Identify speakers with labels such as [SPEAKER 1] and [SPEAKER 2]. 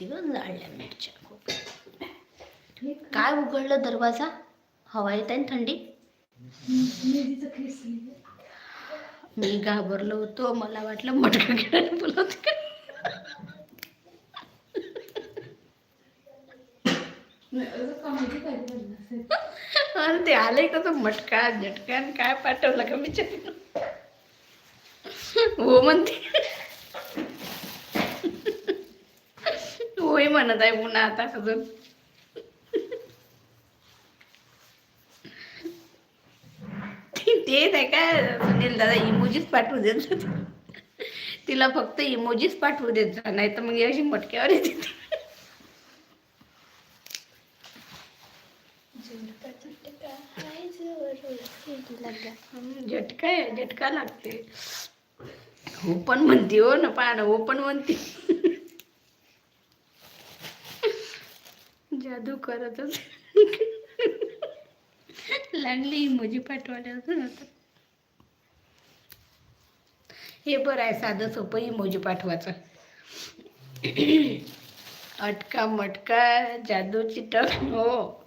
[SPEAKER 1] मिरची ग, जाळल्या मिरच्या खूप. काय उघडलं दरवाजा? हवा येत आहे थंडी. मी घाबरलो होतो, मला वाटलं मटका खेळायला बोलवते का. ते आले का तो मटका झटका काय पाठवलं का बिचारी. हो म्हणते, होय म्हणत आहे पुन्हा आता अजून. ते नाही काय सुनील दादा इमोजीच पाठवू देत. तिला फक्त इमोजीच पाठवू देत जा, नाही तर मग अशी मटक्यावर येते. झटका आहे, झटका लागते. हो पण म्हणते, हो ना पाहणं, हो पण म्हणते. जादू करतच लागली इमोजी पाठवायला अजून आता. हे बरं आहे, साधं सोपं इमोजी पाठवायचं. अटका मटका जादूची टक. हो